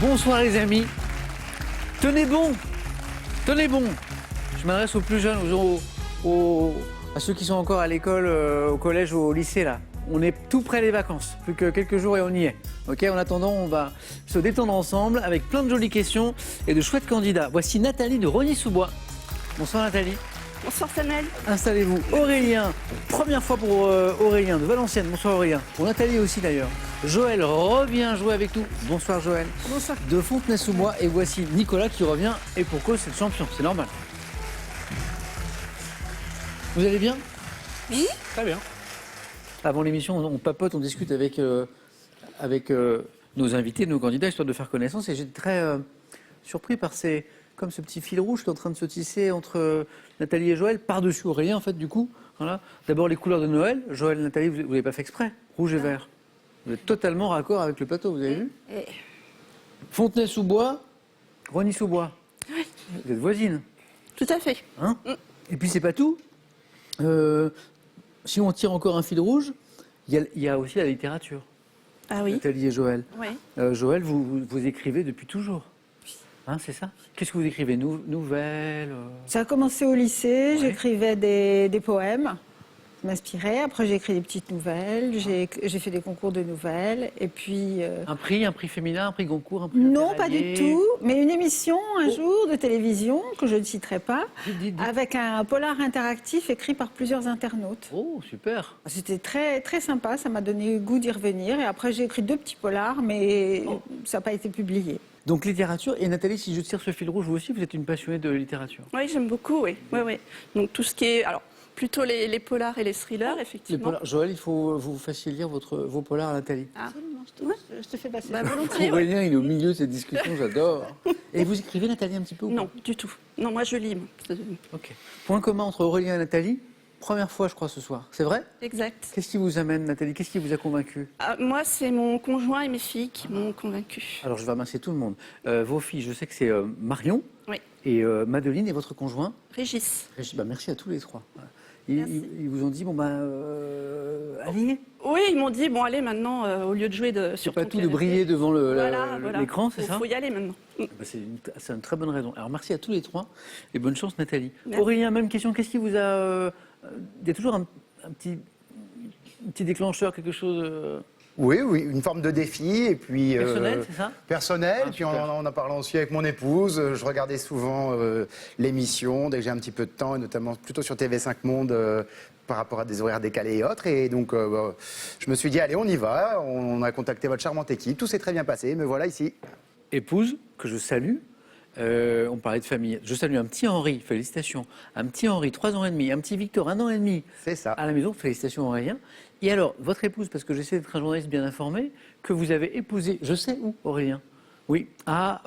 Bonsoir les amis. Tenez bon. Tenez bon. Je m'adresse aux plus jeunes, à ceux qui sont encore à l'école, au collège ou au lycée là. On est tout près des vacances, plus que quelques jours et on y est. Ok, en attendant, on va se détendre ensemble avec plein de jolies questions et de chouettes candidats. Voici Nathalie de Rosny-sous-Bois. Bonsoir Nathalie. Bonsoir Samuel. Installez-vous. Aurélien, première fois pour Aurélien de Valenciennes. Bonsoir Aurélien. Pour Nathalie aussi d'ailleurs. Joël revient jouer avec nous. Bonsoir Joël. Bonsoir. De Fontenay-sous-Bois. Et voici Nicolas qui revient. Et pour cause, c'est le champion. C'est normal. Vous allez bien? Oui. Très bien. Avant l'émission, on papote, on discute avec nos invités, nos candidats, histoire de faire connaissance. Et j'étais très surpris par ce petit fil rouge qui est en train de se tisser entre Nathalie et Joël, par-dessus Aurélien, en fait, du coup. Voilà. D'abord, les couleurs de Noël. Joël et Nathalie, vous n'avez pas fait exprès. Rouge et vert. Vous êtes totalement raccord avec le plateau, vous avez vu? Fontenay-sous-Bois, Rosny-sous-Bois. Oui. Vous êtes voisines. Tout à fait. Hein? Et puis, c'est pas tout. Si on tire encore un fil rouge, il y a aussi la littérature. Ah oui. Nathalie et Joël. Oui. Joël, vous écrivez depuis toujours. Hein, c'est ça? Qu'est-ce que vous écrivez? Nouvelles Ça a commencé au lycée, Ouais. j'écrivais des poèmes, je m'inspirais. Après, j'ai écrit des petites nouvelles, j'ai fait des concours de nouvelles. Et puis. Un prix féminin, un prix Goncourt, un prix Non, pas Interallié. du tout, mais une émission un jour de télévision, que je ne citerai pas, Dites. avec un polar interactif écrit par plusieurs internautes. Oh, super. C'était très, très sympa, ça m'a donné le goût d'y revenir. Et après, j'ai écrit 2 petits polars, mais ça n'a pas été publié. Donc littérature. Et Nathalie, si je tire ce fil rouge, vous aussi, vous êtes une passionnée de littérature. Oui, j'aime beaucoup, oui. Oui, oui. Donc tout ce qui est. Alors, plutôt les polars et les thrillers, Les effectivement. polars. Joël, il faut que vous fassiez lire vos polars à Nathalie. Ah. Je te fais passer. Bah, volontiers. Ouais. Aurélien, il est au milieu de cette discussion, j'adore. Et vous écrivez, Nathalie, un petit peu ou pas? Non, du tout. Non, moi je lis. Moi. Ok. Point commun entre Aurélien et Nathalie, première fois, je crois, ce soir. C'est vrai? Exact. Qu'est-ce qui vous amène, Nathalie? Qu'est-ce qui vous a convaincu? Ah, moi, c'est mon conjoint et mes filles qui m'ont convaincue. Alors, je vais remercier tout le monde. Vos filles, je sais que c'est Marion Oui. et Madeline et votre conjoint. Régis. Merci à tous les trois. Voilà. Merci. Ils vous ont dit, allez. Oui, ils m'ont dit, bon, allez, maintenant, au lieu de jouer C'est sur pas ton tout de canapé, briller devant voilà. l'écran, c'est ça? Il faut y aller maintenant. C'est une très bonne raison. Alors, merci à tous les trois et bonne chance, Nathalie. Merci. Aurélien, même question. Qu'est-ce qui vous a... Il y a toujours un petit déclencheur, quelque chose... Oui, une forme de défi et puis Personnel, c'est ça? personnel. Ah, Puis super. en parlant aussi avec mon épouse, je regardais souvent l'émission dès que j'ai un petit peu de temps, et notamment plutôt sur TV5 Monde par rapport à des horaires décalés et autres. Et donc, je me suis dit, allez, on y va. On a contacté votre charmante équipe. Tout s'est très bien passé. Me voilà ici. Épouse, que je salue. On parlait de famille. Je salue un petit Henri, félicitations. Un petit Henri, 3 ans et demi. Un petit Victor, 1 an et demi. C'est ça. À la maison, félicitations Aurélien. Et alors, votre épouse, parce que j'essaie d'être un journaliste bien informé, que vous avez épousé, je sais où, Aurélien? Oui, à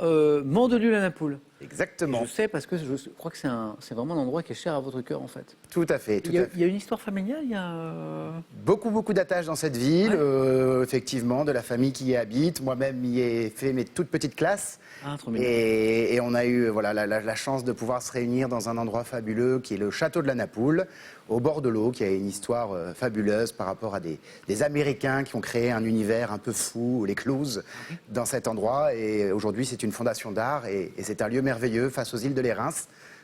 Mandelieu-la-Napoule. Exactement. Je sais parce que je crois que c'est vraiment un endroit qui est cher à votre cœur, en fait. Tout à fait. Il y a une histoire familiale, il y a... Beaucoup d'attaches dans cette ville, Ouais. effectivement, de la famille qui y habite. Moi-même, y ai fait mes toutes petites classes. Ah, trop mignon. Et on a eu la chance de pouvoir se réunir dans un endroit fabuleux qui est le château de la Napoule, au bord de l'eau, qui a une histoire fabuleuse par rapport à des Américains qui ont créé un univers un peu fou, l'écluse, dans cet endroit. Et aujourd'hui, c'est une fondation d'art et c'est un lieu merveilleux face aux îles de l'Érins.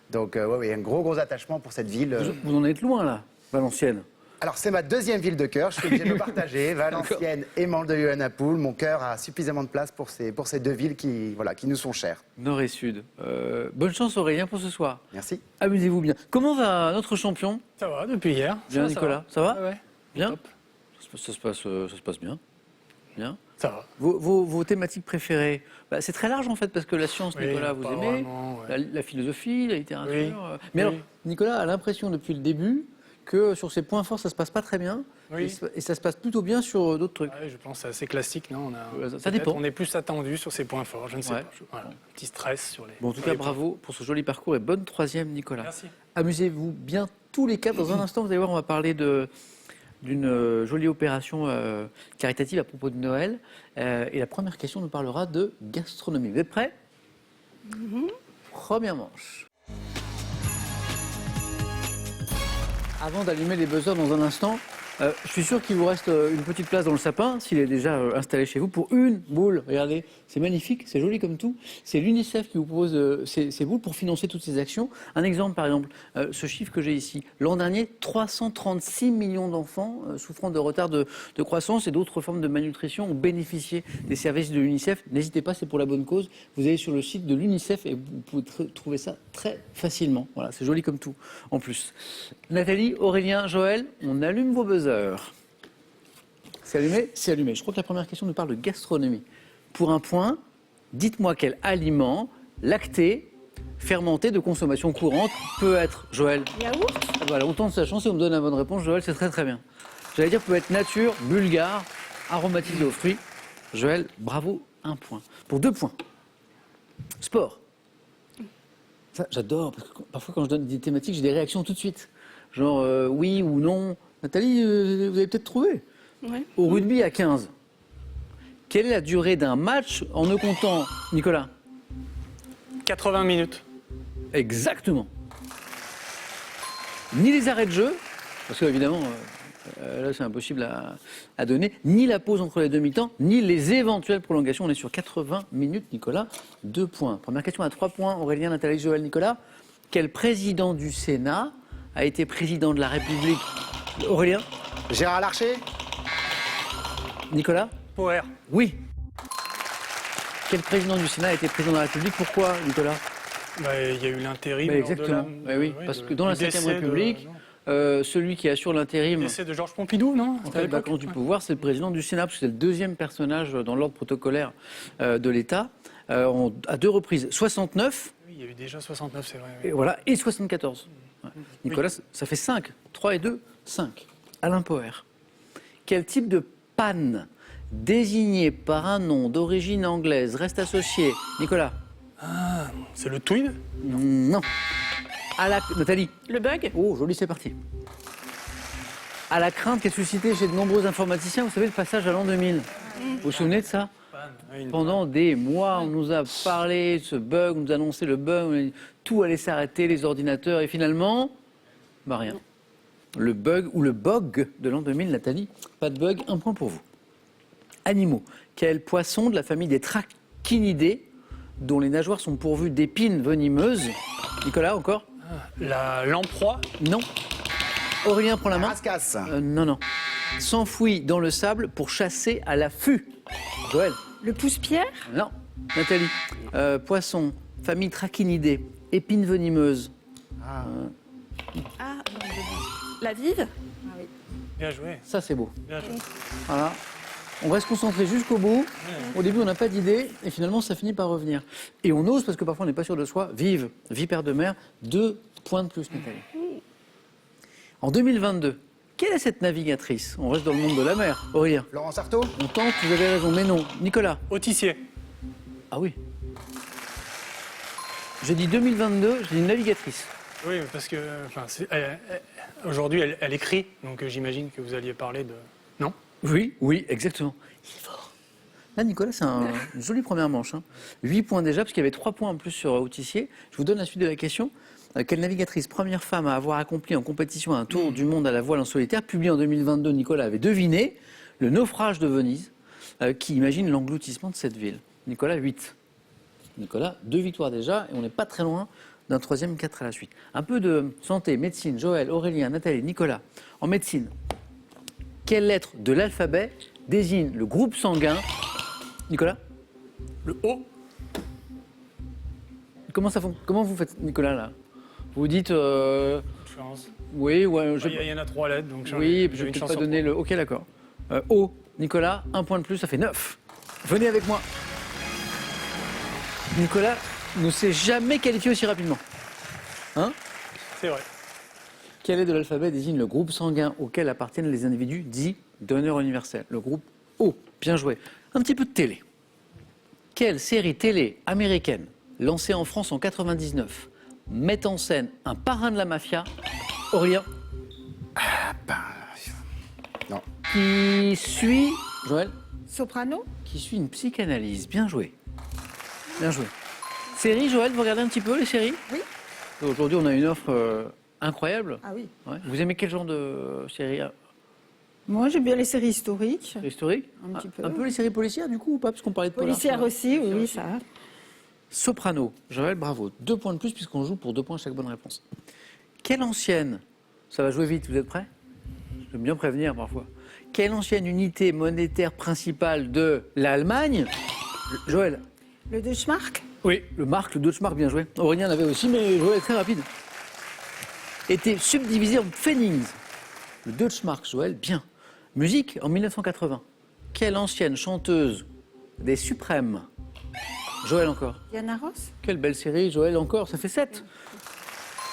Donc, un gros attachement pour cette ville. Vous en êtes loin, là, Valenciennes. Alors, c'est ma deuxième ville de cœur. Je suis obligé de le partager. Valenciennes et Mandelieu-la-Napoule. Mon cœur a suffisamment de place pour ces deux villes qui nous sont chères. Nord et Sud. Bonne chance, Aurélien, pour ce soir. Merci. Amusez-vous bien. Comment va notre champion? Ça va, depuis hier. Bien, Nicolas. Ça va? Ouais. Bien. Top. Ça se passe bien. Bien. Ça va. Vos thématiques préférées, c'est très large en fait, parce que la science, Oui, Nicolas, vous pas aimez, vraiment, ouais. la philosophie, la littérature. Oui, Mais oui. alors, Nicolas a l'impression depuis le début que sur ses points forts, ça se passe pas très bien, Oui. et ça se passe plutôt bien sur d'autres trucs. Ouais, je pense que c'est assez classique, non? Ça Peut-être dépend. On est plus attendu sur ses points forts, je ne sais Ouais. pas. Voilà, un petit stress sur les. Bon, en tout sur cas, les points bravo pour ce joli parcours et bonne troisième, Nicolas. Merci. Amusez-vous bien tous les quatre. Dans un instant, vous allez voir, on va parler d'une jolie opération caritative à propos de Noël. Et la première question nous parlera de gastronomie. Vous êtes prêts? Première manche. Avant d'allumer les buzzers dans un instant, Je suis sûr qu'il vous reste une petite place dans le sapin, s'il est déjà installé chez vous, pour une boule. Regardez, c'est magnifique, c'est joli comme tout. C'est l'UNICEF qui vous propose ces boules pour financer toutes ces actions. Un exemple, par exemple, ce chiffre que j'ai ici. L'an dernier, 336 millions d'enfants souffrant de retard de croissance et d'autres formes de malnutrition ont bénéficié des services de l'UNICEF. N'hésitez pas, c'est pour la bonne cause. Vous allez sur le site de l'UNICEF et vous pouvez trouver ça très facilement. Voilà, c'est joli comme tout, en plus. Nathalie, Aurélien, Joël, on allume vos buzzers. C'est allumé? C'est allumé. Je crois que la première question nous parle de gastronomie. Pour un point, dites-moi quel aliment lacté, fermenté de consommation courante peut être, Joël? Yaourt. Voilà, on tente sa chance et on me donne la bonne réponse, Joël, c'est très très bien. J'allais dire peut être nature, bulgare, aromatisé aux fruits. Joël, bravo, 1 point. Pour 2 points. Sport. Ça, j'adore, parce que parfois quand je donne des thématiques, j'ai des réactions tout de suite. Genre oui ou non. Nathalie, vous avez peut-être trouvé. Ouais. Au rugby à 15, quelle est la durée d'un match en ne comptant, Nicolas? 80 minutes. Exactement. Ni les arrêts de jeu, parce qu'évidemment, là c'est impossible à donner, ni la pause entre les demi-temps, ni les éventuelles prolongations. On est sur 80 minutes, Nicolas. 2 points. Première question à 3 points. Aurélien, Nathalie, Joël, Nicolas. Quel président du Sénat a été président de la République? Aurélien? Gérard Larcher. Nicolas? Poher. Oui. Quel président du Sénat a été président de la République? Pourquoi, Nicolas? Bah, il y a eu l'intérim. Mais lors de exactement. Oui, parce que dans la du Ve décès République, celui qui assure Le l'intérim décès de Georges Pompidou, non? en C'était cas à de l'époque vacance du pouvoir, c'est le président du Sénat, parce que c'est le deuxième personnage dans l'ordre protocolaire de l'État, à 2 reprises. 69, Oui, il y a eu déjà 69, c'est vrai. et voilà, et 74. Ouais. Nicolas, ça fait 5. 3 et 2, 5. Alain Poher. Quel type de panne désigné par un nom d'origine anglaise reste associé? Nicolas? C'est le tweed? Non. Nathalie? Le bug? Oh, joli, c'est parti. À la crainte qui est suscitée chez de nombreux informaticiens, vous savez, le passage à l'an 2000. Vous vous souvenez de ça? Pendant des mois, on nous a parlé de ce bug, on nous a annoncé le bug, tout allait s'arrêter, les ordinateurs, et finalement, bah rien. Le bug ou le bug de l'an 2000, Nathalie, pas de bug, 1 point pour vous. Animaux. Quel poisson de la famille des trachinidés, dont les nageoires sont pourvues d'épines venimeuses? Nicolas, encore? La lamproie? Non. Aurélien prend la main. Rascasse. Non. S'enfuit dans le sable pour chasser à l'affût. Joël? Le pouce-pierre. Non. Nathalie? Poisson, famille trachinidée, épines venimeuses. Ah, la vive? Bien joué. Ça, c'est beau. Bien joué. Voilà. On reste concentré jusqu'au bout. Au début, on n'a pas d'idée et finalement, ça finit par revenir. Et on ose parce que parfois, on n'est pas sûr de soi. Vive, vipère de mer, 2 points de plus, Nathalie. En 2022, quelle est cette navigatrice? On reste dans le monde de la mer. Aurélien? Laurence Artaud. On tente, vous avez raison, mais non. Nicolas? Autissier. Ah oui. J'ai dit 2022, j'ai dit navigatrice. Oui, parce que enfin, aujourd'hui, elle écrit, donc j'imagine que vous alliez parler de... Non? Oui, exactement. Il est fort. Là, Nicolas, c'est une jolie première manche. 8 points déjà, parce qu'il y avait 3 points en plus sur Autissier. Je vous donne la suite de la question. Quelle navigatrice, première femme à avoir accompli en compétition un tour du monde à la voile en solitaire, publié en 2022, Nicolas avait deviné le naufrage de Venise, qui imagine l'engloutissement de cette ville. Nicolas, 8. Nicolas, 2 victoires déjà, et on n'est pas très loin d'un 3e 4 à la suite. Un peu de santé, médecine, Joël, Aurélien, Nathalie, Nicolas. En médecine, quelle lettre de l'alphabet désigne le groupe sanguin? Nicolas? Le O? Comment vous faites, Nicolas, là? Vous dites... Chance. Oui, ouais, Il y en a 3 lettres, donc oui, je j'ai ne une peux chance pas sur donner 3. le... Ok, d'accord. O, Nicolas, 1 point de plus, ça fait 9. Venez avec moi. Nicolas ne s'est jamais qualifié aussi rapidement. Hein? C'est vrai. Quelle lettre de l'alphabet désigne le groupe sanguin auquel appartiennent les individus dits donneurs universels? Le groupe O. Bien joué. Un petit peu de télé. Quelle série télé américaine, lancée en France en 99, met en scène un parrain de la mafia? Aurélien? Non. Qui suit... Joël? Soprano. Qui suit une psychanalyse. Bien joué. Bien joué. Série, Joël, vous regardez un petit peu les séries? Oui. Aujourd'hui, on a une offre incroyable. Ah oui. Ouais. Vous aimez quel genre de série? Moi, j'aime bien les séries historiques. Historique. Un petit peu. Un peu les séries policières, du coup, ou pas? Parce qu'on parlait de polar. Policières aussi, oui, ça. Soprano. Joël, bravo. 2 points de plus puisqu'on joue pour 2 points à chaque bonne réponse. Quelle ancienne, ça va jouer vite, vous êtes prêts? J'aime bien prévenir parfois. Quelle ancienne unité monétaire principale de l'Allemagne? Joël. Le Deutschmark? Oui, le mark, le Deutschmark, bien joué. Aurélien l'avait aussi, mais Joël est très rapide. Était subdivisé en Pfennings. Le Deutschmark, Joël, bien. Musique en 1980. Quelle ancienne chanteuse des Suprêmes? Joël encore. Diana Ross? Quelle belle série, Joël encore, ça fait 7.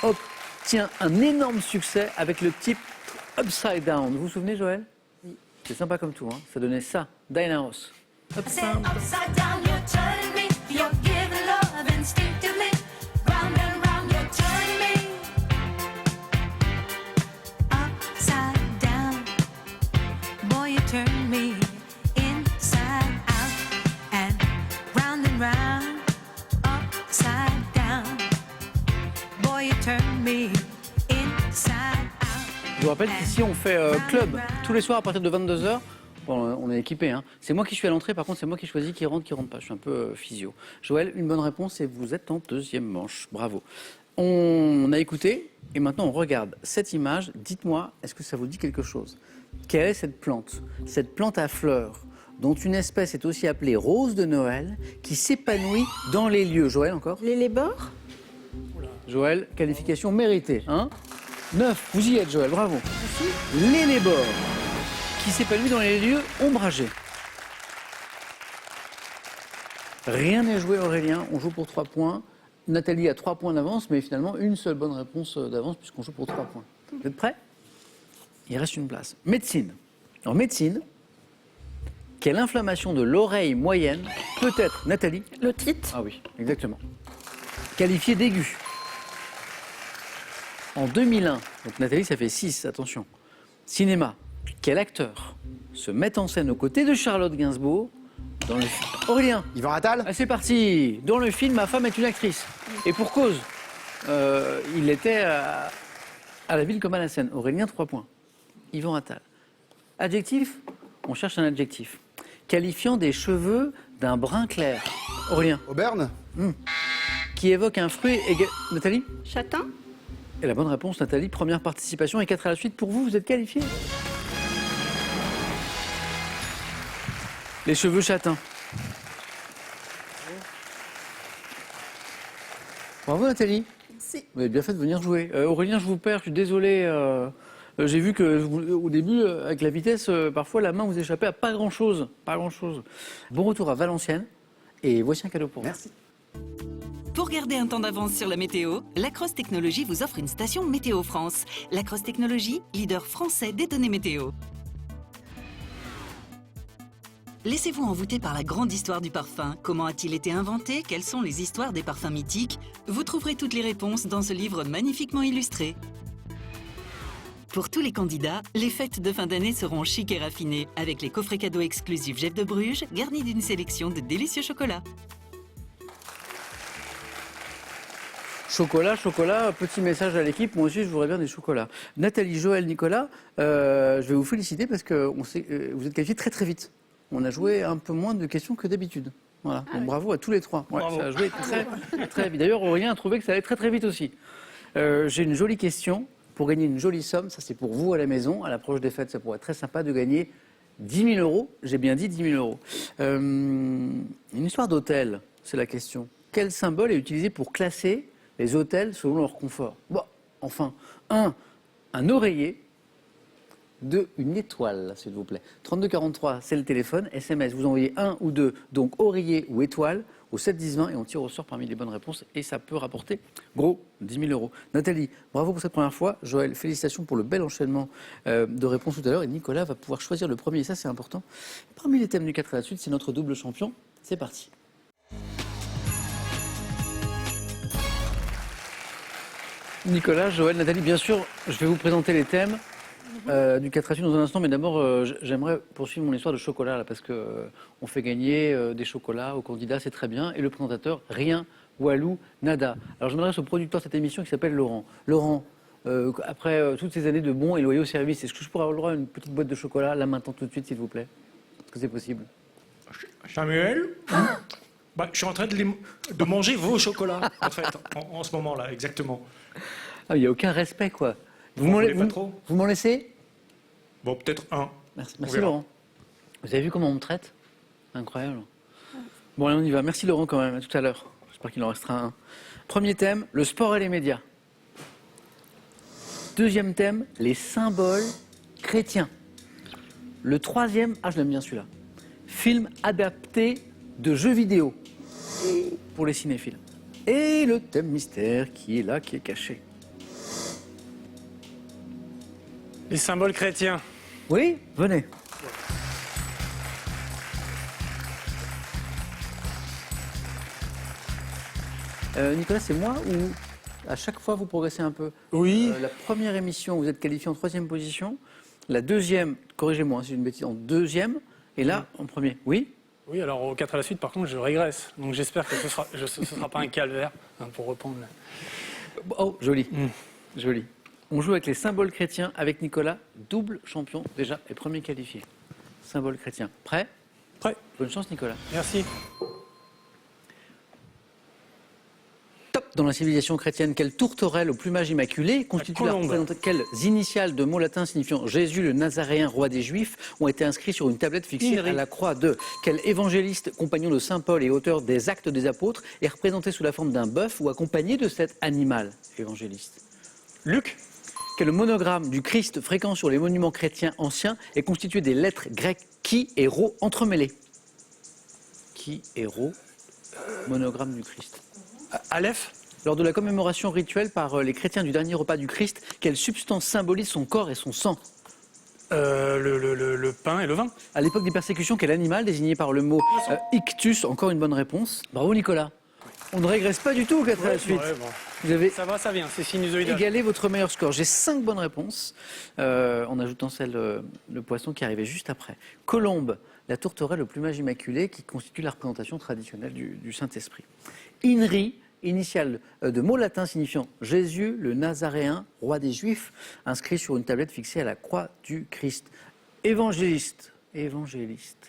Obtient un énorme succès avec le type Upside Down. Vous vous souvenez, Joël? Oui. C'est sympa comme tout, hein. Ça donnait ça, Diana Ross. Say upside down, you're turning me. You're giving love instinctively. Round and round, you're turning me. Upside down, boy, you turn me inside out and round and round. Upside down, boy, you turn me inside out. Je vous rappelle qu'ici, on fait club tous les soirs à partir de 22h. Bon, on est équipé, hein. C'est moi qui suis à l'entrée, par contre, c'est moi qui choisis qui rentre pas. Je suis un peu physio. Joël, une bonne réponse et vous êtes en deuxième manche. Bravo. On a écouté et maintenant on regarde cette image. Dites-moi, est-ce que ça vous dit quelque chose? Quelle est cette plante? Cette plante à fleurs, dont une espèce est aussi appelée rose de Noël, qui s'épanouit dans les lieux. Joël, encore? Les lébors? Joël, qualification méritée. Hein 9, vous y êtes, Joël, bravo. L'élébore, qui s'épanouit dans les lieux ombragés. Rien n'est joué, Aurélien. On joue pour 3 points. Nathalie a 3 points d'avance, mais finalement, une seule bonne réponse d'avance, puisqu'on joue pour 3 points. Vous êtes prêts? Il reste une place. Médecine. En médecine, quelle inflammation de l'oreille moyenne peut être, Nathalie? L'otite. Ah oui, exactement. Qualifiée d'aiguë. En 2001, donc Nathalie, ça fait 6, attention. Cinéma. Quel acteur se met en scène aux côtés de Charlotte Gainsbourg dans le film Aurélien. Yvan Attal? Ah, c'est parti. Dans le film Ma femme est une actrice. Et pour cause, il était à la ville comme à la scène. Aurélien, 3 points. Yvan Attal. Adjectif? On cherche un adjectif. Qualifiant des cheveux d'un brun clair. Aurélien. Auburn? Qui évoque un fruit. Nathalie? Châtain. Et la bonne réponse, Nathalie. Première participation et 4 à la suite. Pour vous, vous êtes qualifié. Les cheveux châtains. Bravo Nathalie. Merci. Vous avez bien fait de venir jouer. Aurélien, je vous perds, je suis désolé. J'ai vu que au début, avec la vitesse, parfois la main vous échappait à pas grand-chose. Pas grand-chose. Bon retour à Valenciennes. Et voici un cadeau pour vous. Merci. Pour garder un temps d'avance sur la météo, Lacrosse Technologies vous offre une station Météo France. Lacrosse Technologies, leader français des données météo. Laissez-vous envoûter par la grande histoire du parfum. Comment a-t-il été inventé? Quelles sont les histoires des parfums mythiques? Vous trouverez toutes les réponses dans ce livre magnifiquement illustré. Pour tous les candidats, les fêtes de fin d'année seront chic et raffinées, avec les coffrets cadeaux exclusifs Jeff de Bruges, garnis d'une sélection de délicieux chocolats. Chocolat, chocolat, petit message à l'équipe, moi aussi je voudrais bien des chocolats. Nathalie, Joël, Nicolas, je vais vous féliciter parce que vous êtes qualifiés très très vite. On a joué un peu moins de questions que d'habitude. Voilà. Donc, bravo à tous les 3. Ouais, ça a joué très, très vite. D'ailleurs, Aurélien a trouvé que ça allait très très vite aussi. J'ai une jolie question pour gagner une jolie somme. Ça, c'est pour vous à la maison. À l'approche des fêtes, ça pourrait être très sympa de gagner 10 000 euros. J'ai bien dit 10 000 euros. Une histoire d'hôtel, c'est la question. Quel symbole est utilisé pour classer les hôtels selon leur confort? Bon, enfin, un oreiller. 2, une étoile, s'il vous plaît. 3243, c'est le téléphone. SMS, vous envoyez 1 ou 2, donc oreiller ou étoile, au 7 10 20 et on tire au sort parmi les bonnes réponses et ça peut rapporter gros 10 000 euros. Nathalie, bravo pour cette première fois. Joël, félicitations pour le bel enchaînement de réponses tout à l'heure. Et Nicolas va pouvoir choisir le premier, et ça c'est important. Parmi les thèmes du 4 à la suite, c'est notre double champion. C'est parti. Nicolas, Joël, Nathalie, bien sûr, je vais vous présenter les thèmes. Du 4 à suite dans un instant, mais d'abord j'aimerais poursuivre mon histoire de chocolat là, parce que on fait gagner des chocolats aux candidats, c'est très bien, et le présentateur, rien, walou, nada. Alors je m'adresse au producteur de cette émission qui s'appelle Laurent. Laurent, après toutes ces années de bons et loyaux services, est-ce que je pourrais avoir le droit à une petite boîte de chocolat, là, maintenant, tout de suite, s'il vous plaît? Est-ce que c'est possible? Samuel, je suis en train de manger vos chocolats, en fait, en ce moment-là, exactement. Ah, il n'y a aucun respect, quoi. Vous voulez pas trop? Vous m'en laissez? Bon, peut-être un. Merci, On verra. Laurent. Vous avez vu comment on me traite? Incroyable. Bon, allez, on y va. Merci Laurent quand même, à tout à l'heure. J'espère qu'il en restera un. Premier thème, le sport et les médias. Deuxième thème, les symboles chrétiens. Le troisième, je l'aime bien celui-là, film adapté de jeux vidéo pour les cinéphiles. Et le thème mystère qui est là, qui est caché. Les symboles chrétiens. Oui, venez. Nicolas, c'est moi ou à chaque fois vous progressez un peu? Oui. La première émission, vous êtes qualifié en 3e position. La deuxième, corrigez-moi si j'ai une bêtise, en 2e. Et là, en premier. Oui? Oui, alors aux 4 à la suite, par contre, je régresse. Donc j'espère que ce sera pas un calvaire, pour reprendre. Oh, joli. Joli. On joue avec les symboles chrétiens avec Nicolas, double champion déjà et premier qualifié. Symboles chrétiens. Prêt? Prêt. Bonne chance, Nicolas. Merci. Top. Dans la civilisation chrétienne, quelle tourterelle au plumage immaculé constitue la colombe. représentation? Quelles initiales de mots latins signifiant Jésus le Nazaréen, roi des Juifs, ont été inscrits sur une tablette fixée à la croix de? Quel évangéliste, compagnon de saint Paul et auteur des Actes des Apôtres, est représenté sous la forme d'un bœuf ou accompagné de cet animal évangéliste? Luc. Quel monogramme du Christ fréquent sur les monuments chrétiens anciens est constitué des lettres grecques qui et rho entremêlées? Qui et rho, monogramme du Christ. Aleph. Lors de la commémoration rituelle par les chrétiens du dernier repas du Christ, quelle substance symbolise son corps et son sang? Le pain et le vin. À l'époque des persécutions, quel animal désigné par le mot ictus? Encore une bonne réponse. Bravo Nicolas. On ne régresse pas du tout au 4 à la suite. Ouais, bon. Vous avez Ça va, ça vient, c'est sinusoïdal. égalé votre meilleur score. J'ai 5 bonnes réponses, en ajoutant celle, le poisson qui arrivait juste après. Colombe, la tourterelle au plumage immaculé qui constitue la représentation traditionnelle du Saint-Esprit. Inri, initiale de mots latins signifiant Jésus, le Nazaréen, roi des Juifs, inscrit sur une tablette fixée à la croix du Christ. Évangéliste.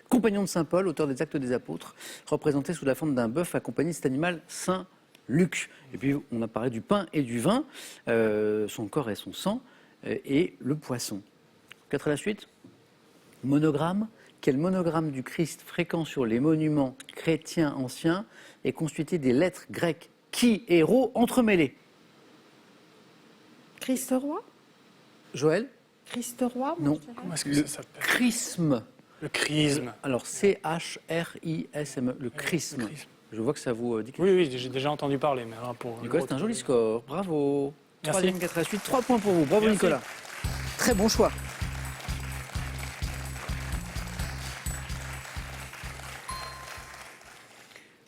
Compagnon de saint Paul, auteur des Actes des Apôtres, représenté sous la forme d'un bœuf accompagné de cet animal saint Luc. Et puis on a parlé du pain et du vin, son corps et son sang, et le poisson. 4 à la suite. Monogramme. Quel monogramme du Christ fréquent sur les monuments chrétiens anciens est constitué des lettres grecques qui et rho entremêlées? Christ roi? Joël? Christ roi? Non. Comment est-ce que Le ça s'appelle? chrisme. Le chrisme. Alors C-H-R-I-S-M-E, le chrisme. Le chrisme. Je vois que ça vous dit quelque Oui, oui, j'ai déjà entendu parler. Mais alors pour Nicolas, c'est un joli score. Bravo. Merci. 3e, 4 à la suite. 3 points pour vous. Bravo Merci. Nicolas. Très bon choix.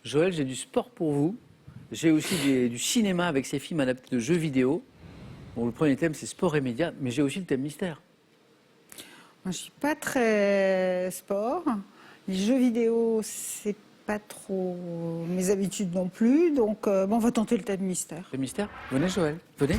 Joël, j'ai du sport pour vous. J'ai aussi du cinéma avec ces films adaptés de jeux vidéo. Bon, le premier thème, c'est sport et médias, mais j'ai aussi le thème mystère. Moi, je suis pas très sport. Les jeux vidéo, c'est pas trop mes habitudes non plus. Donc, on va tenter le thème mystère. Le mystère? Venez Joël, venez.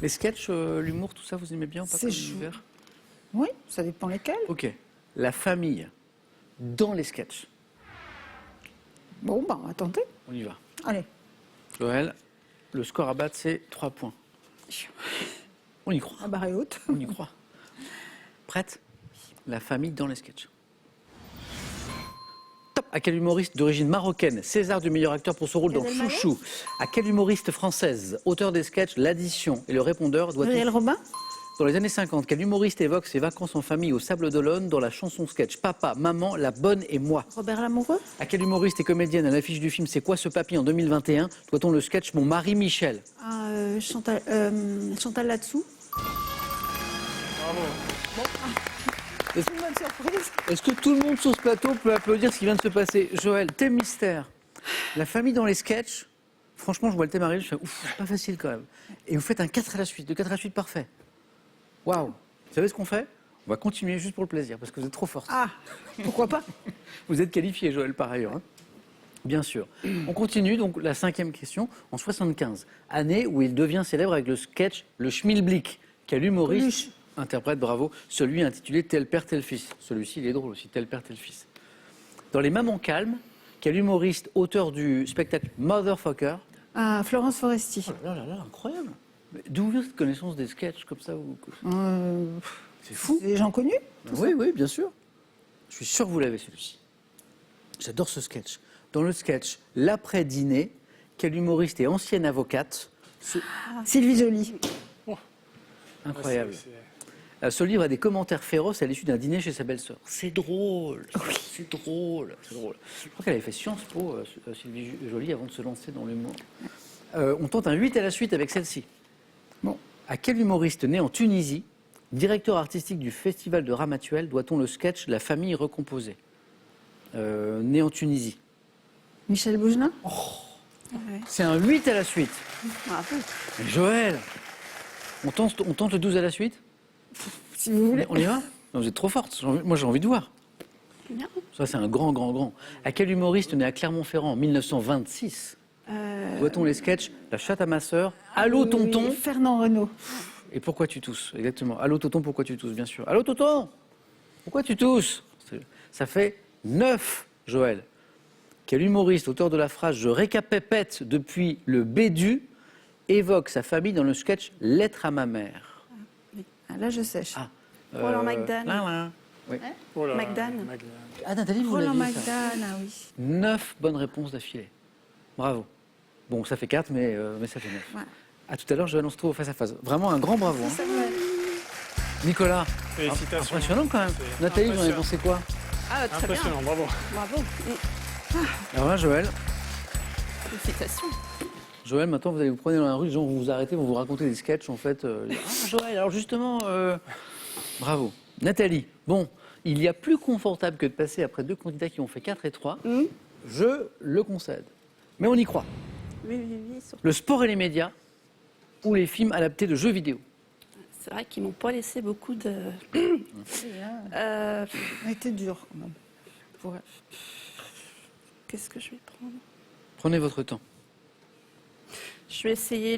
Les sketchs, l'humour, tout ça, vous aimez bien ou pas C'est comme chou- univers? Oui, ça dépend lesquels. Ok. La famille dans les sketchs. Bon, on va tenter. On y va. Allez. Joël, le score à battre, c'est 3 points. On y croit. La barre est haute. On y croit. Prête? La famille dans les sketchs. Top. À quel humoriste d'origine marocaine, César du meilleur acteur pour son rôle dans Gad Elmaleh. Chouchou? À quelle humoriste française, auteur des sketchs L'Addition et Le Répondeur, doit-on... Muriel Robin? Dans les années 50, quel humoriste évoque ses vacances en famille au Sable d'Olonne dans la chanson sketch Papa, Maman, La Bonne et Moi? Robert Lamoureux? À quelle humoriste et comédienne à l'affiche du film C'est quoi ce papy en 2021 doit-on le sketch Mon mari Michel? Chantal là-dessous? C'est une bonne surprise. Est-ce que tout le monde sur ce plateau peut applaudir ce qui vient de se passer? Joël, thème mystère. La famille dans les sketchs. Franchement, je vois le thème arriver, je fais ouf, c'est pas facile quand même. Et vous faites un 4 à la suite, de 4 à la suite parfait. Waouh. Vous savez ce qu'on fait? On va continuer juste pour le plaisir, parce que vous êtes trop forte. Ah, pourquoi pas? Vous êtes qualifié, Joël, par ailleurs. Hein. Bien sûr. On continue, donc la 5e question. En 75, année où il devient célèbre avec le sketch Le Schmilblick. Quel humoriste interprète, bravo, celui intitulé Tel père, tel fils. Celui-ci, il est drôle aussi, Tel père, tel fils. Dans Les Mamans calmes, quel humoriste, auteur du spectacle Motherfucker. Ah, Florence Foresti. Oh là là là, incroyable. Mais d'où vient cette connaissance des sketchs comme ça C'est fou. C'est des gens connus? Oui, oui, bien sûr. Je suis sûr que vous l'avez celui-ci. J'adore ce sketch. Dans le sketch L'après-dîner, quel humoriste et ancienne avocate Sylvie Joly. Incroyable. C'est- Ce livre a des commentaires féroces à l'issue d'un dîner chez sa belle-sœur. C'est drôle, c'est drôle, c'est drôle. Je crois qu'elle avait fait Sciences Po, Sylvie Joly, avant de se lancer dans l'humour. On tente un 8 à la suite avec celle-ci. Bon. À quel humoriste né en Tunisie, directeur artistique du festival de Ramatuelle, doit-on le sketch La famille recomposée? Né en Tunisie. Michel Bougelin. C'est un 8 à la suite. Bravo. Mais Joël, on tente le 12 à la suite? Si vous voulez. On y va? Non, vous êtes trop forte. Moi, j'ai envie de voir. Bien. Ça, c'est un grand. À quel humoriste né à Clermont-Ferrand en 1926 doit-on les sketchs La chatte à ma sœur, Allô tonton? Oui, Fernand Renaud. Et pourquoi tu tousses? Exactement. Allô tonton, pourquoi tu tousses? Bien sûr. Allô tonton, pourquoi tu tousses? Ça fait 9, Joël. Quel humoriste, auteur de la phrase Je récapépète depuis le Bédu, évoque sa famille dans le sketch Lettre à ma mère? Ah, là, je sèche. Roland McDan. Là. Oui. Oh là là, McDan. Ah, Nathalie, vous Roland l'aviez, ça. McDan, ah oui. 9 bonnes réponses d'affilée. Bravo. Bon, ça fait 4, mais ça fait 9. Ouais. À tout à l'heure, Joël, on se trouve au face-à-face. Vraiment un grand bravo. Hein. Nicolas, Félicitations. impressionnant quand même. C'est Nathalie, vous en avez impressionnant. pensé quoi? Ah, très bien. Impressionnant, bravo. Bravo. Alors là, Joël, Félicitations. Joël, maintenant vous allez vous promener dans la rue, les gens vont vous arrêter, vont vous raconter des sketchs en fait. Ah Joël, alors justement, bravo. Nathalie, bon, il y a plus confortable que de passer après 2 candidats qui ont fait 4 et 3. Je le concède. Mais on y croit. Oui, surtout. Le sport et les médias ou les films adaptés de jeux vidéo. C'est vrai qu'ils m'ont pas laissé beaucoup de. On a été dur quand même. Pour... Qu'est-ce que je vais prendre? Prenez votre temps. Je vais essayer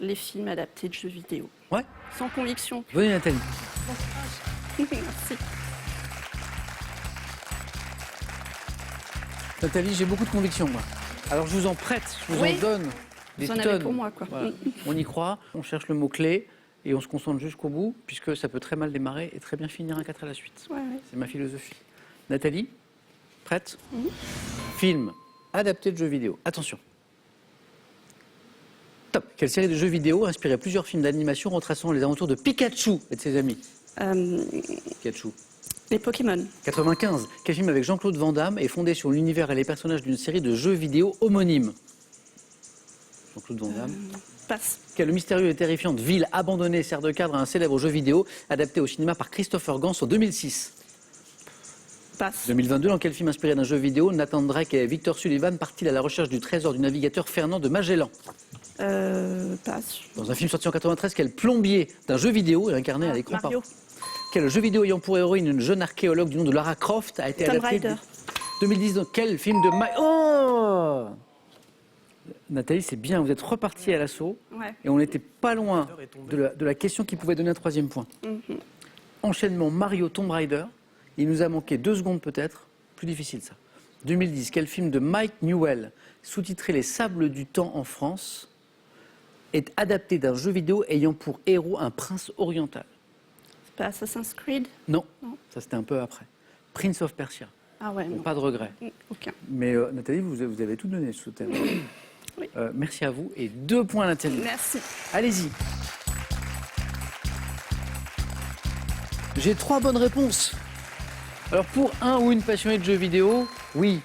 les films adaptés de jeux vidéo. Ouais, Sans conviction. venez Nathalie. Merci. Nathalie, j'ai beaucoup de convictions moi. Alors je vous en prête, je vous Oui. en donne des Vous en avez tonnes. pour moi, quoi. Voilà. On y croit, on cherche le mot-clé et on se concentre jusqu'au bout, puisque ça peut très mal démarrer et très bien finir un 4 à la suite. Ouais. C'est ma philosophie. Nathalie, prête? Film adapté de jeux vidéo. Attention. Top. Quelle série de jeux vidéo a inspiré plusieurs films d'animation retraçant les aventures de Pikachu et de ses amis? Pikachu. Les Pokémon. 95. Quel film avec Jean-Claude Van Damme est fondé sur l'univers et les personnages d'une série de jeux vidéo homonymes? Jean-Claude Van Damme. Passe. Quelle mystérieuse et terrifiante ville abandonnée sert de cadre à un célèbre jeu vidéo adapté au cinéma par Christopher Gans en 2006? Passe. 2022, dans quel film inspiré d'un jeu vidéo, Nathan Drake et Victor Sullivan partent-ils à la recherche du trésor du navigateur Fernand de Magellan? Passe. Dans un film sorti en 93, quel plombier d'un jeu vidéo est incarné à l'écran par... Mario. Quel jeu vidéo ayant pour héroïne une jeune archéologue du nom de Lara Croft a été Tomb adapté... Raider. 2010, dans quel film de... Oh Nathalie, c'est bien, vous êtes reparti à l'assaut. Ouais. Et on n'était pas loin de la question qui pouvait donner un 3e point. Enchaînement Mario Tomb Raider. Il nous a manqué 2 secondes peut-être. Plus difficile ça. 2010, quel film de Mike Newell, sous-titré Les Sables du Temps en France, est adapté d'un jeu vidéo ayant pour héros un prince oriental? C'est pas Assassin's Creed? Non, Non. ça c'était un peu après. Prince of Persia. Ah ouais, non. Pas de regret. Aucun. Mais Nathalie, vous avez tout donné sur ce thème. Oui. Merci à vous. Et 2 points Nathalie. Merci. Allez-y. J'ai 3 bonnes réponses. Alors pour un ou une passionnée de jeux vidéo, oui.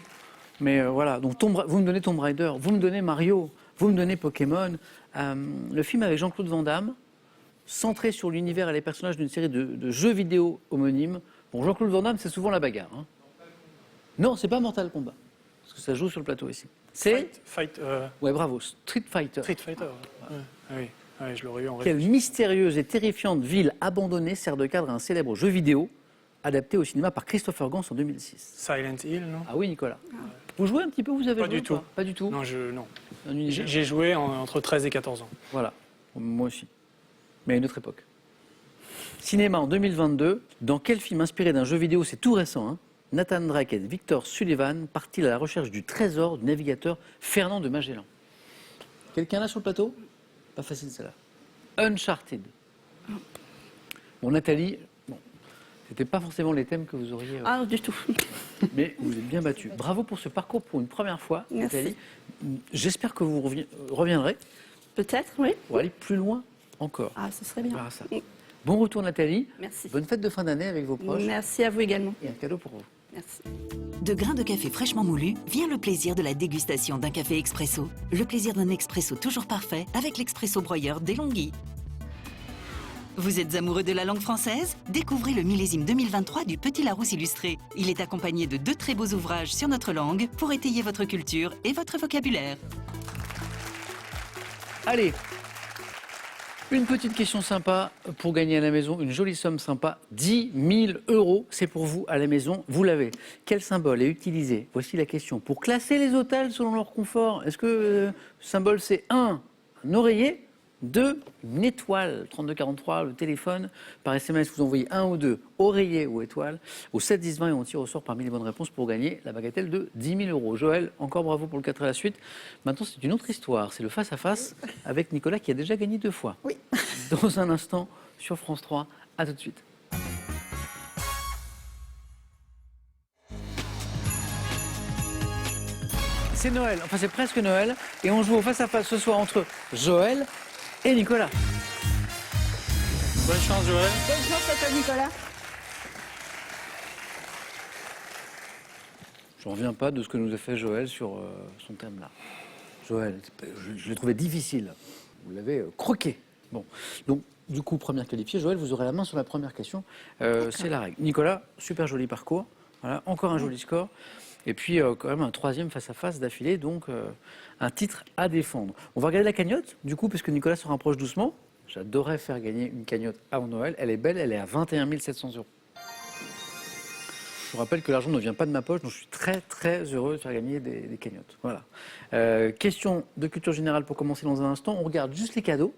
Mais voilà, donc vous me donnez Tomb Raider, vous me donnez Mario, vous me donnez Pokémon. Le film avec Jean-Claude Van Damme, centré sur l'univers et les personnages d'une série de jeux vidéo homonymes. Bon, Jean-Claude Van Damme, c'est souvent la bagarre. Hein. Non, c'est pas Mortal Kombat. Parce que ça joue sur le plateau ici. C'est... Fight, Ouais, bravo. Street Fighter. Street Fighter. Ouais. Ah oui. Ouais, je l'aurais eu en Quelle réfléchissant. mystérieuse et terrifiante ville abandonnée sert de cadre à un célèbre jeu vidéo adapté au cinéma par Christopher Gans en 2006? Silent Hill, non? Ah oui, Nicolas. Vous jouez un petit peu, vous avez Pas joué du ou tout. Pas du tout. Non, non. Un univers. J'ai joué entre 13 et 14 ans. Voilà, moi aussi. Mais à une autre époque. Cinéma en 2022. Dans quel film inspiré d'un jeu vidéo, c'est tout récent, hein, Nathan Drake et Victor Sullivan partent-ils à la recherche du trésor du navigateur Fernand de Magellan? Quelqu'un là sur le plateau? Pas facile celle-là. Uncharted. Bon, Nathalie, bon, c'était pas forcément les thèmes que vous auriez. Ah, du tout. Mais vous êtes bien battu. Bravo pour ce parcours pour une première fois, Merci. Nathalie. J'espère que vous reviendrez Peut-être, oui. pour aller plus loin encore. Ah, ce serait bien. On verra ça. Bon retour, Nathalie. Merci. Bonne fête de fin d'année avec vos proches. Merci à vous également. Et un cadeau pour vous. Merci. De grains de café fraîchement moulus vient le plaisir de la dégustation d'un café expresso. Le plaisir d'un expresso toujours parfait avec l'expresso broyeur DeLonghi. Vous êtes amoureux de la langue française? Découvrez le millésime 2023 du Petit Larousse illustré. Il est accompagné de 2 très beaux ouvrages sur notre langue pour étayer votre culture et votre vocabulaire. Allez, une petite question sympa pour gagner à la maison, une jolie somme sympa, 10 000 €. C'est pour vous à la maison, vous l'avez. Quel symbole est utilisé? Voici la question. Pour classer les hôtels selon leur confort, est-ce que le symbole c'est 1, un oreiller, 2, une étoile, 3243, le téléphone, par SMS vous envoyez 1 ou 2, oreiller ou étoile, au 7 10 20 et on tire au sort parmi les bonnes réponses pour gagner la bagatelle de 10 000 €. Joël, encore bravo pour le 4 à la suite. Maintenant c'est une autre histoire, c'est le face-à-face avec Nicolas qui a déjà gagné 2 fois. Oui. Dans un instant sur France 3, à tout de suite. C'est Noël, enfin c'est presque Noël, et on joue au face-à-face ce soir entre Joël et Nicolas. Bonne chance, Joël. Bonne chance à toi, Nicolas. Je ne reviens pas de ce que nous a fait Joël sur son thème là. Joël, je l'ai trouvé difficile. Vous l'avez croqué. Bon, donc du coup, première qualifiée. Joël, vous aurez la main sur la première question. C'est la règle. Nicolas, super joli parcours. Voilà, encore un joli score. Et puis quand même un troisième face-à-face d'affilée, donc un titre à défendre. On va regarder la cagnotte, du coup, puisque Nicolas se rapproche doucement. J'adorerais faire gagner une cagnotte avant Noël. Elle est belle, elle est à 21 700 €. Je vous rappelle que l'argent ne vient pas de ma poche, donc je suis très très heureux de faire gagner des cagnottes. Voilà. Question de culture générale pour commencer dans un instant. On regarde juste les cadeaux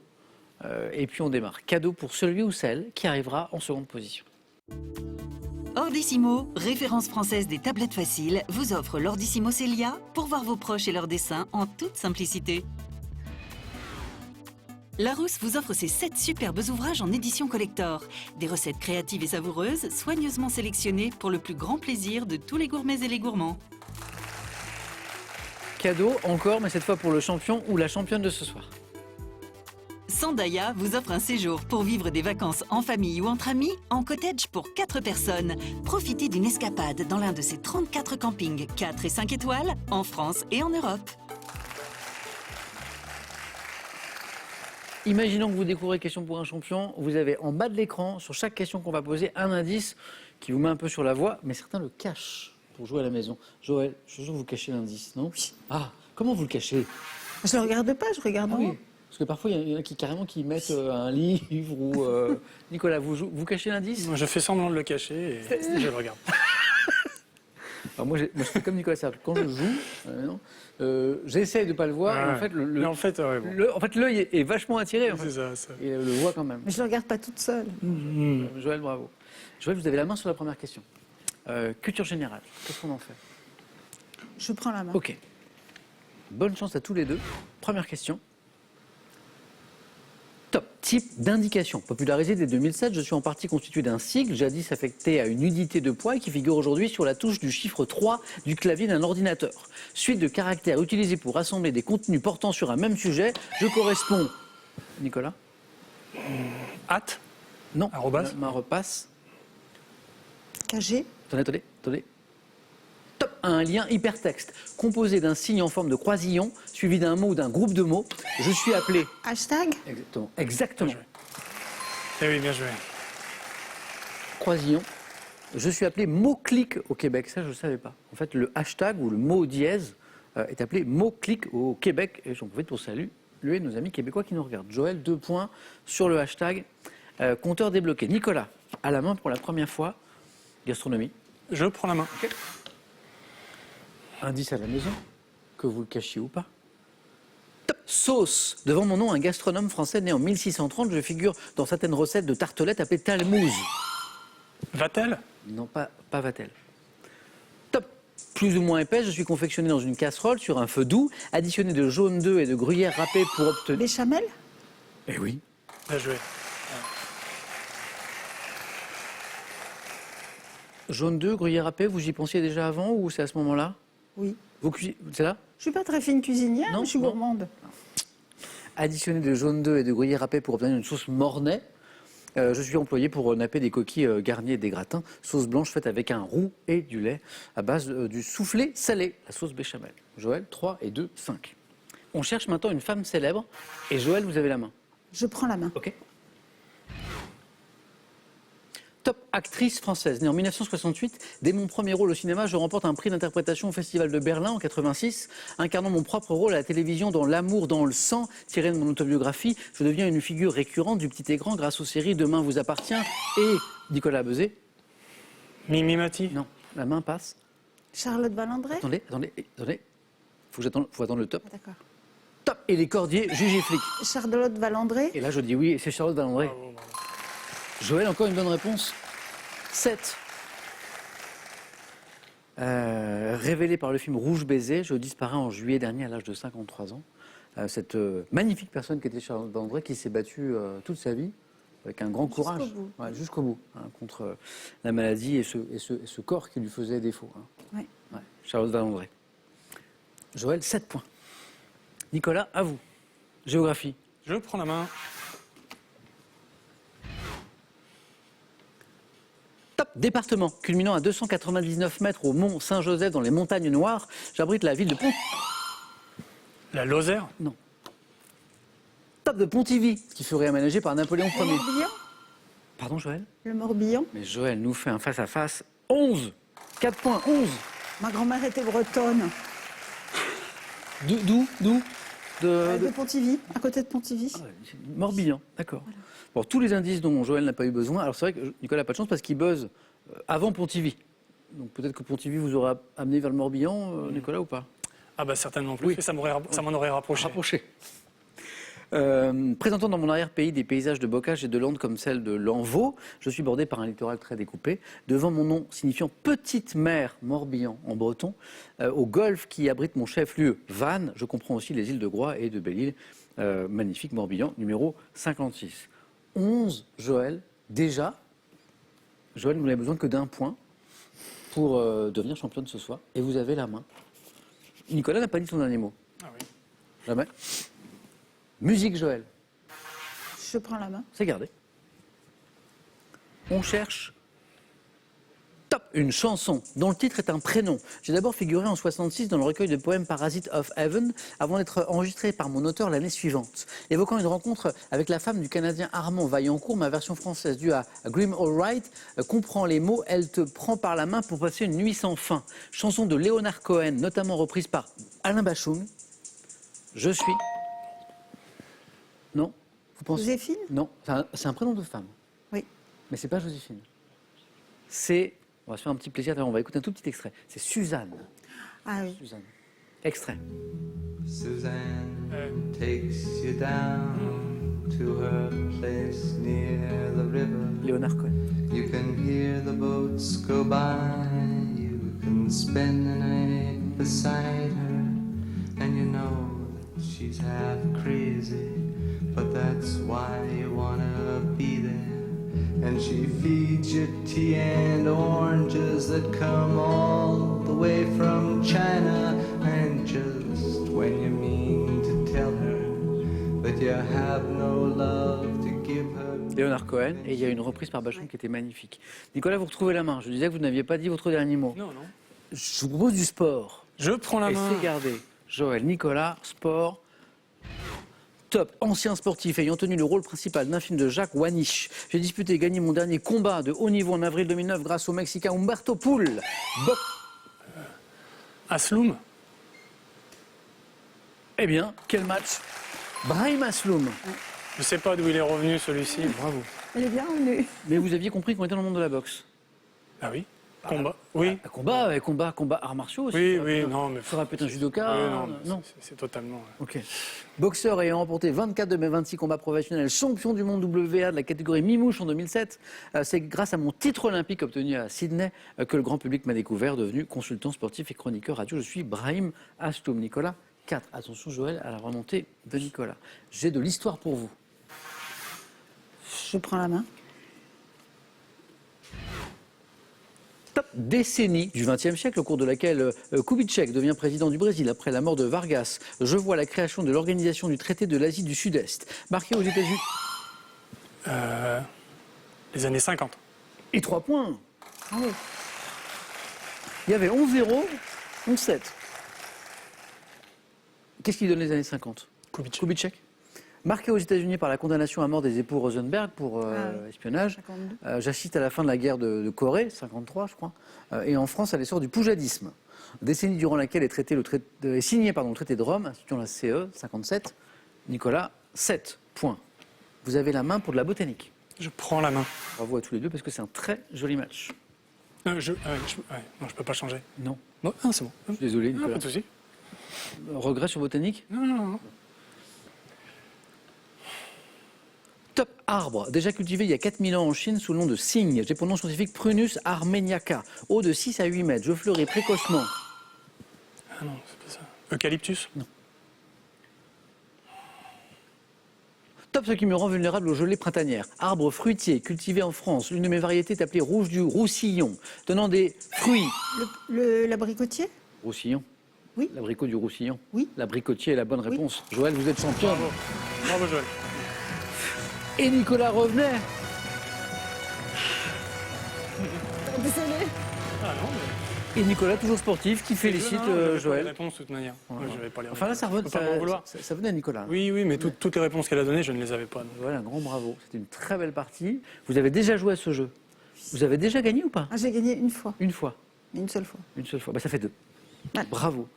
et puis on démarre. Cadeau pour celui ou celle qui arrivera en seconde position. Ordissimo, référence française des tablettes faciles, vous offre l'Ordissimo Celia pour voir vos proches et leurs dessins en toute simplicité. Larousse vous offre ses 7 superbes ouvrages en édition collector. Des recettes créatives et savoureuses, soigneusement sélectionnées pour le plus grand plaisir de tous les gourmets et les gourmands. Cadeau encore, mais cette fois pour le champion ou la championne de ce soir. Sandaya vous offre un séjour pour vivre des vacances en famille ou entre amis en cottage pour 4 personnes. Profitez d'une escapade dans l'un de ses 34 campings 4 et 5 étoiles en France et en Europe. Imaginons que vous découvrez question pour un champion. Vous avez en bas de l'écran, sur chaque question qu'on va poser, un indice qui vous met un peu sur la voie, mais certains le cachent pour jouer à la maison. Joël, je suis sûr que vous cachez l'indice, non? Oui. Ah, comment vous le cachez? Je ne le regarde pas, je regarde en haut. Parce que parfois, il y en a qui carrément qui mettent un livre ou... Nicolas, vous cachez l'indice? Moi, je fais semblant de le cacher et je le regarde. Alors moi, je fais comme Nicolas Serge. Quand je joue, j'essaye de ne pas le voir. Ouais. Et en fait, Mais en fait, ouais, bon. l'œil est vachement attiré. En fait. C'est ça. Et le voit quand même. Mais je ne le regarde pas toute seule. Joël, bravo. Joël, vous avez la main sur la première question. Culture générale, qu'est-ce qu'on en fait? Je prends la main. Ok. Bonne chance à tous les deux. Première question. Top. Type d'indication. Popularisé dès 2007, je suis en partie constitué d'un sigle, jadis affecté à une unité de poids et qui figure aujourd'hui sur la touche du chiffre 3 du clavier d'un ordinateur. Suite de caractères utilisés pour rassembler des contenus portant sur un même sujet. Je corresponds... Nicolas? Hâte. Non. Arrobas. Ma repasse. KG. Attendez. Top. Un lien hypertexte composé d'un signe en forme de croisillon suivi d'un mot ou d'un groupe de mots. Je suis appelé... Hashtag. Exactement. Eh oui, bien joué. Croisillon. Je suis appelé mot-clic au Québec. Ça, je ne le savais pas. En fait, le hashtag ou le mot dièse est appelé mot-clic au Québec. Et j'en profite pour saluer saluer nos amis québécois qui nous regardent. Joël, 2 points sur le hashtag compteur débloqué. Nicolas, à la main pour la première fois, gastronomie. Je prends la main. Indice à la maison, que vous le cachiez ou pas. Top. Sauce. Devant mon nom, un gastronome français né en 1630. Je figure dans certaines recettes de tartelettes appelées talmouze. Va-t-elle? Non, pas Vatel. Top. Plus ou moins épaisse, je suis confectionné dans une casserole sur un feu doux, additionné de jaune d'œuf et de gruyère râpée pour obtenir... Béchamel? Eh oui. Bien joué. Jaune d'œuf, gruyère râpée, vous y pensiez déjà avant ou c'est à ce moment-là? Oui. C'est là? Je suis pas très fine cuisinière, Non, mais je suis non. gourmande. Additionné de jaune d'œuf et de gruyère râpée pour obtenir une sauce mornay. Je suis employé pour napper des coquilles garnies et des gratins. Sauce blanche faite avec un roux et du lait à base du soufflé salé, la sauce béchamel. Joël, 3 et 2, 5. On cherche maintenant une femme célèbre. Et Joël, vous avez la main. Je prends la main. OK. Top actrice française. Née en 1968, dès mon premier rôle au cinéma, je remporte un prix d'interprétation au Festival de Berlin en 86. Incarnant mon propre rôle à la télévision dans L'amour dans le sang, tiré de mon autobiographie, je deviens une figure récurrente du petit écran grâce aux séries Demain vous appartient et Nicolas Beuzet. Mimi Mati? Non, la main passe. Charlotte Valandré? Attendez. Faut attendre le top. Ah, d'accord. Top. Et les cordiers, juge et flic. Charlotte Valandré? Et là, je dis oui, et c'est Charlotte Valandré. Bravo, bravo. Joël, encore une bonne réponse. 7. Révélé par le film Rouge Baiser, je disparais en juillet dernier à l'âge de 53 ans. Cette magnifique personne qui était Charlotte Valandré, qui s'est battue toute sa vie avec un grand courage. bout. Ouais, jusqu'au bout, hein, contre la maladie et ce corps qui lui faisait défaut. Hein. Oui. Ouais, Charlotte Valandré. Joël, 7 points. Nicolas, à vous. Géographie. Je prends la main. Top. Département, culminant à 299 mètres au mont Saint-Joseph dans les montagnes noires, j'abrite la ville de La Lozère? Non. Top de Pontivy, qui fut réaménagé par Napoléon Le Ier. Morbihan? Pardon, Joël? Le Morbihan? Mais Joël nous fait un face-à-face. 11. 4 points, 11. Ma grand-mère était bretonne. D'où De Pontivy, à côté de Pontivy. Ah ouais, Morbihan, d'accord. Bon, tous les indices dont Joël n'a pas eu besoin. Alors c'est vrai que Nicolas n'a pas de chance parce qu'il buzz avant Pontivy. Donc peut-être que Pontivy vous aura amené vers le Morbihan, Nicolas, ou pas? Ah bah certainement plus. Oui. Et ça m'en aurait rapproché. Rapproché. Présentant dans mon arrière-pays des paysages de bocage et de landes comme celle de l'Envaux, je suis bordé par un littoral très découpé. Devant mon nom signifiant Petite Mer Morbihan en breton, au golfe qui abrite mon chef-lieu Vannes, je comprends aussi les îles de Groix et de Belle-Île. Magnifique Morbihan, numéro 56. 11, Joël, déjà. Joël, vous n'avez besoin que d'un point pour devenir championne ce soir. Et vous avez la main. Nicolas n'a pas dit son dernier mot. Ah oui. Jamais. Musique, Joël. Je prends la main. C'est gardé. On cherche. Top. Une chanson dont le titre est un prénom. J'ai d'abord figuré en 66 dans le recueil de poèmes Parasite of Heaven avant d'être enregistré par mon auteur l'année suivante. Évoquant une rencontre avec la femme du Canadien Armand Vaillancourt, ma version française due à Grim Allwright comprend les mots « Elle te prend par la main pour passer une nuit sans fin ». Chanson de Leonard Cohen, notamment reprise par Alain Bachung. Je suis... Non? Vous pensez... Joséphine? Non, c'est un prénom de femme. Oui. Mais c'est pas Joséphine. C'est... On va se faire un petit plaisir, on va écouter un tout petit extrait. C'est Suzanne. Ah oui. Suzanne. Extrait. Suzanne takes you down to her place near the river. Léonard Cohen. You can hear the boats go by. You can spend the night beside her. And you know that she's half crazy. But that's why you wanna be there. And she feeds you tea and oranges that come all the way from China. And just when you mean to tell her that you have no love to give her. Léonard Cohen, et il y a une reprise par Bachung qui était magnifique. Nicolas, vous retrouvez la main. Je disais que vous n'aviez pas dit votre dernier mot. Non, non. Je vous propose du sport. Je prends la Et main. c'est gardé. Joël, Nicolas, sport. Top. Ancien sportif ayant tenu le rôle principal d'un film de Jacques Wanisch. J'ai disputé et gagné mon dernier combat de haut niveau en avril 2009 grâce au Mexicain Humberto Poul. Asloum. Eh bien, quel match! Brahim Asloum. Je sais pas d'où il est revenu celui-ci. Bravo. Il est bien venu. Mais vous aviez compris qu'on était dans le monde de la boxe. Ah oui. Combat. Oui. Combat, arts martiaux aussi. Oui, Ça aurait oui, pu- non, mais Ça aurait pu être un judoka. Oui, non. c'est totalement. Ok. Boxeur ayant remporté 24 de mes 26 combats professionnels, champion du monde WA de la catégorie mi-mouche en 2007, c'est grâce à mon titre olympique obtenu à Sydney que le grand public m'a découvert, devenu consultant sportif et chroniqueur radio. Je suis Brahim Asloum. Nicolas 4. Attention Joël à la remontée de Nicolas. J'ai de l'histoire pour vous. Je prends la main. Top. Décennie du XXe siècle, au cours de laquelle Kubitschek devient président du Brésil après la mort de Vargas. Je vois la création de l'organisation du traité de l'Asie du Sud-Est, marquée aux États-Unis. Les années 50. Et 3 points. Bravo. Il y avait 11-0, 11-7. Qu'est-ce qui donne les années 50 Kubitschek. Marqué aux États-Unis par la condamnation à mort des époux Rosenberg pour espionnage. 52. J'assiste à la fin de la guerre de Corée, 53 je crois. Et en France, à l'essor du poujadisme. Décennie durant laquelle est signé le traité de Rome, instituant la CE, 57. Nicolas, 7 points. Vous avez la main pour de la botanique. Je prends la main. Bravo à tous les deux parce que c'est un très joli match. Non, je peux pas changer. Non. Non, c'est bon. Je suis désolé, Non, Nicolas. pas de souci. Regret sur botanique? Non. Top arbre, déjà cultivé il y a 4000 ans en Chine sous le nom de cygne. J'ai pour nom scientifique Prunus armeniaca. Haut de 6 à 8 mètres. Je fleuris précocement. Ah non, c'est pas ça. Eucalyptus? Non. Top, ce qui me rend vulnérable aux gelées printanières. Arbre fruitier, cultivé en France. L'une de mes variétés est appelée rouge du roussillon, donnant des fruits. L'abricotier? Roussillon? Oui. L'abricot du roussillon? Oui. L'abricotier est la bonne réponse. Joël, vous êtes champion. Bravo Joël. Et Nicolas revenait. Désolé. Ah non, mais... Et Nicolas, toujours sportif, qui félicite Non, j'avais pas les Joël. réponses de toute manière. Voilà. Ouais, j'avais pas les Enfin là, réponses. ça revenait, Faut pas m'en vouloir. ça venait à Nicolas. Oui, mais toutes les réponses qu'elle a données, je ne les avais pas. donc. Voilà, un grand bravo. C'était une très belle partie. Vous avez déjà joué à ce jeu. Vous avez déjà gagné ou pas? J'ai gagné une fois, Une fois. mais une seule fois. Une seule fois. Bah, ça fait 2. Ouais. Bravo.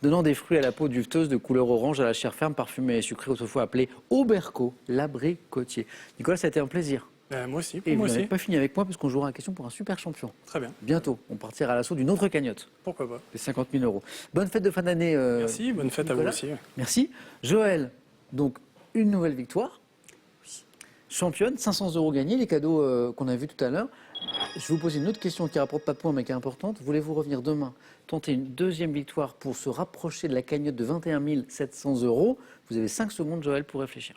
Donnant des fruits à la peau duveteuse de couleur orange à la chair ferme, parfumée et sucrée, autrefois appelée Auberco, l'abricotier. Nicolas, ça a été un plaisir. Moi aussi, Et moi vous n'avez aussi. pas fini avec moi parce qu'on jouera la question pour un super champion. Très bien. Bientôt, on partira à l'assaut d'une autre cagnotte, Pourquoi pas. les 50 000 euros. Bonne fête de fin d'année. Merci, bonne fête à vous Nicolas. aussi. Merci. Joël, donc une nouvelle victoire. Championne, 500 euros gagnés, les cadeaux qu'on a vus tout à l'heure. Je vais vous poser une autre question qui ne rapporte pas de points mais qui est importante. Voulez-vous revenir demain, tenter une deuxième victoire pour se rapprocher de la cagnotte de 21 700 euros? Vous avez 5 secondes, Joël, pour réfléchir.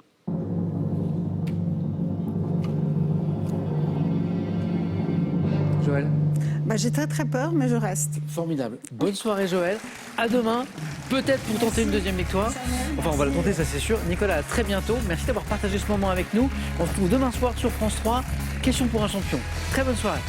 Joël, J'ai très très peur, mais je reste. formidable. Bonne soirée, Joël. À demain, peut-être pour tenter une deuxième victoire. Enfin, on va la tenter, ça c'est sûr. Nicolas, à très bientôt. Merci d'avoir partagé ce moment avec nous. On se retrouve demain soir sur France 3. Question pour un champion. Très bonne soirée.